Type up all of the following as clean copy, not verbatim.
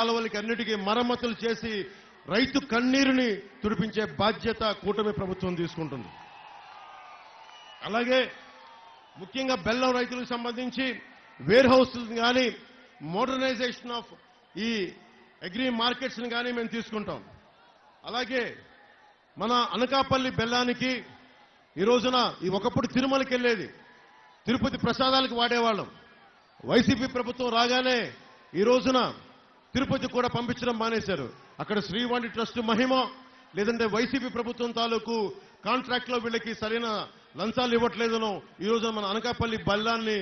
కాలువలకి అన్నిటికీ మరమ్మతులు చేసి రైతు కన్నీరుని తుడిపించే బాధ్యత కూటమి ప్రభుత్వం తీసుకుంటుంది. అలాగే ముఖ్యంగా బెల్లం రైతులకు సంబంధించి వేర్ హౌస్లు కానీ మోడర్నైజేషన్ ఆఫ్ ఈ అగ్రి మార్కెట్స్ని కానీ మేము తీసుకుంటాం. అలాగే మన అనకాపల్లి బెల్లానికి ఈ రోజున ఈ ఒకప్పుడు తిరుమలకి వెళ్ళేది, తిరుపతి ప్రసాదాలకు వాడేవాళ్ళం. వైసీపీ ప్రభుత్వం రాగానే ఈ రోజున తిరుపతి కూడా పంపించడం మానేశారు. అక్కడ శ్రీవాణి ట్రస్ట్ మహిమ లేదంటే వైసీపీ ప్రభుత్వం తాలూకు కాంట్రాక్ట్లో వీళ్ళకి సరైన లంచాలు ఇవ్వట్లేదనో ఈ రోజున మన అనకాపల్లి బెల్లాన్ని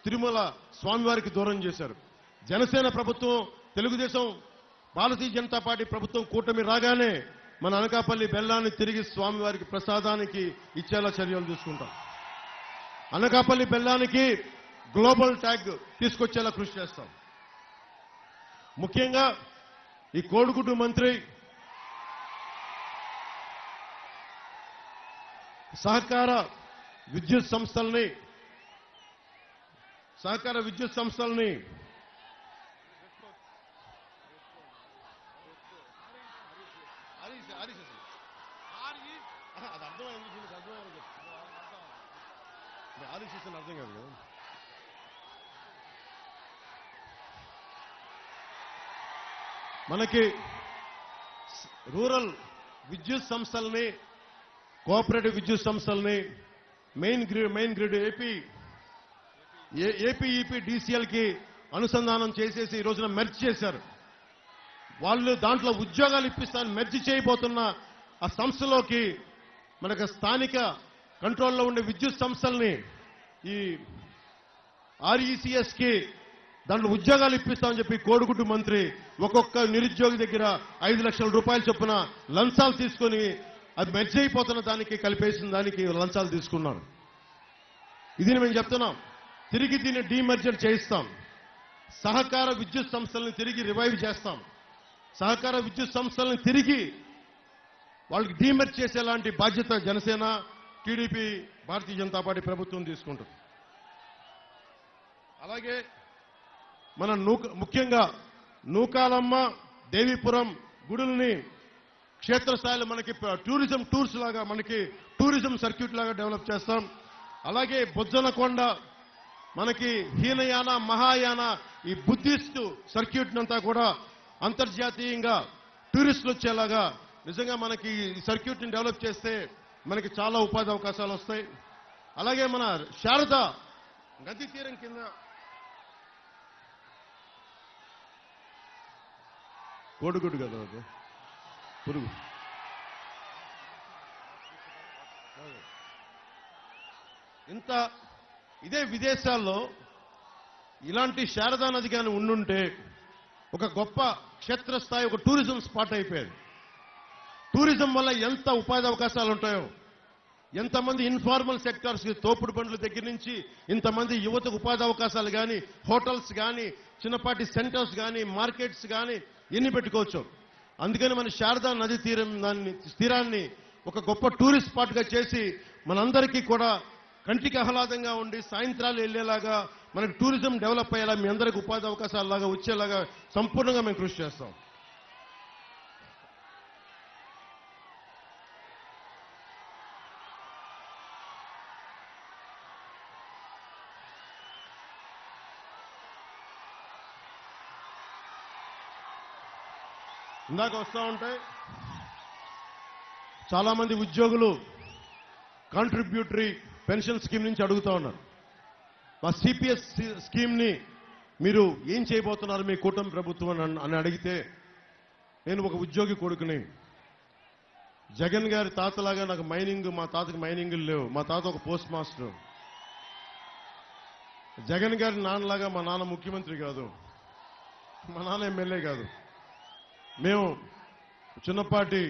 తిరుమల స్వామివారికి దూరం చేశారు. జనసేన ప్రభుత్వం, తెలుగుదేశం, భారతీయ జనతా పార్టీ ప్రభుత్వం కూటమి రాగానే మన అనకాపల్లి బెల్లాన్ని తిరిగి స్వామివారికి ప్రసాదానికి ఇచ్చేలా చర్యలు తీసుకుంటాం. అనకాపల్లి బెల్లానికి గ్లోబల్ ట్యాగ్ తీసుకొచ్చేలా కృషి చేస్తాం. ముఖ్యంగా ఈ కోడిగుడ్డు మంత్రి సహకార విద్యుత్ సంస్థల్ని అర్థం కాదు. మనకి రూరల్ విద్యుత్ సంస్థల్ని, కోఆపరేటివ్ విద్యుత్ సంస్థల్ని మెయిన్ గ్రిడ్ ఏపీఈపీ డీసీఎల్కి అనుసంధానం చేసేసి ఈ రోజున మెర్జ్ చేశారు. వాళ్ళు దాంట్లో ఉద్యోగాలు ఇప్పిస్తారని మెర్జ్ చేయబోతున్న ఆ సంస్థలోకి మనకు స్థానిక కంట్రోల్లో ఉండే విద్యుత్ సంస్థల్ని ఈ ఆర్ఈసీఎస్కి దాంట్లో ఉద్యోగాలు ఇప్పిస్తామని చెప్పి కోడిగుడ్డు మంత్రి ఒక్కొక్క నిరుద్యోగి దగ్గర 5 లక్షల రూపాయలు చొప్పున లంచాలు తీసుకొని అది మెర్జ్ అయిపోతున్న దానికి కలిపేసిన దానికి లంచాలు తీసుకున్నారు. ఇది మేము చెప్తున్నాం. తిరిగి దీన్ని డీమర్జర్ చేయిస్తాం. సహకార విద్యుత్ సంస్థలను తిరిగి రివైవ్ చేస్తాం. సహకార విద్యుత్ సంస్థలను తిరిగి వాళ్ళకి డీమర్జ్ చేసేలాంటి బాధ్యత జనసేన, టీడీపీ, భారతీయ జనతా పార్టీ ప్రభుత్వం తీసుకుంటుంది. అలాగే మన ముఖ్యంగా నూకాలమ్మ, దేవీపురం గుడుల్ని క్షేత్రస్థాయిలో మనకి టూరిజం టూర్స్ లాగా, మనకి టూరిజం సర్క్యూట్ లాగా డెవలప్ చేస్తాం. అలాగే బొజ్జనకొండ మనకి హీనయాన, మహాయాన ఈ బుద్ధిస్టు సర్క్యూట్ అంతా కూడా అంతర్జాతీయంగా టూరిస్టులు వచ్చేలాగా నిజంగా మనకి ఈ సర్క్యూట్ ని డెవలప్ చేస్తే మనకి చాలా ఉపాధి అవకాశాలు వస్తాయి. అలాగే మన శారద నది తీరం కింద కోడిగుడ్డు కదా పురుగు ఇంత ఇదే విదేశాల్లో ఇలాంటి శారదా నది కానీ ఉండుంటే ఒక గొప్ప క్షేత్రస్థాయి ఒక టూరిజం స్పాట్ అయిపోయేది. టూరిజం వల్ల ఎంత ఉపాధి అవకాశాలు ఉంటాయో, ఎంతమంది ఇన్ఫార్మల్ సెక్టార్స్ తోపుడు బండ్ల దగ్గర నుంచి ఇంతమంది యువతకు ఉపాధి అవకాశాలు కానీ, హోటల్స్ కానీ, చిన్నపాటి సెంటర్స్ కానీ, మార్కెట్స్ కానీ ఎన్ని పెట్టుకోవచ్చు. అందుకని మన శారదా నది తీరాన్ని ఒక గొప్ప టూరిస్ట్ స్పాట్గా చేసి మనందరికీ కూడా కంటికి ఆహ్లాదంగా ఉండి సాయంత్రాలు వెళ్లేలాగా మనకి టూరిజం డెవలప్ అయ్యేలా, మీ అందరికి ఉపాధి అవకాశాలలాగా వచ్చేలాగా సంపూర్ణంగా మేము కృషి చేస్తాం. ఇందాక వస్తూ ఉంటాయి చాలా మంది ఉద్యోగులు కాంట్రిబ్యూటరీ పెన్షన్ స్కీమ్ నుంచి అడుగుతా ఉన్నారు. మా సిపిఎస్ స్కీమ్ని మీరు ఏం చేయబోతున్నారు మీ కూటమి ప్రభుత్వం అని అడిగితే, నేను ఒక ఉద్యోగి కొడుకుని, జగన్ గారి తాతలాగా నాకు మా తాతకి మైనింగులు లేవు. మా తాత ఒక పోస్ట్ మాస్టర్. జగన్ గారి నాన్నలాగా మా నాన్న ముఖ్యమంత్రి కాదు, మా నాన్న ఎమ్మెల్యే కాదు. మేము చిన్నపాటి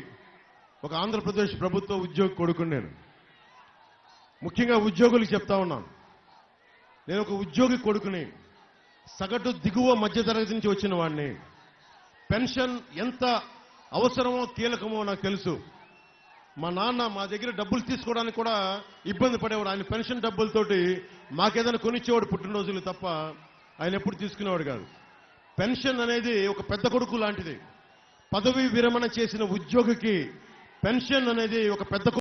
ఒక ఆంధ్రప్రదేశ్ ప్రభుత్వ ఉద్యోగి కొడుకుని. నేను ముఖ్యంగా ఉద్యోగులకు చెప్తా ఉన్నాను, నేను ఒక ఉద్యోగి కొడుకుని, సగటు దిగువ మధ్యతరగతి నుంచి వచ్చిన వాడిని. పెన్షన్ ఎంత అవసరమో కీలకమో నాకు తెలుసు. మా నాన్న మా దగ్గర డబ్బులు తీసుకోవడానికి కూడా ఇబ్బంది పడేవాడు. ఆయన పెన్షన్ డబ్బులతోటి మాకేదైనా కొనిచ్చేవాడు పుట్టినరోజులు తప్ప ఆయన ఎప్పుడు తీసుకునేవాడు కాదు. పెన్షన్ అనేది ఒక పెద్ద కొడుకు లాంటిది. పదవీ విరమణ చేసిన ఉద్యోగికి పెన్షన్ అనేది ఒక పెద్ద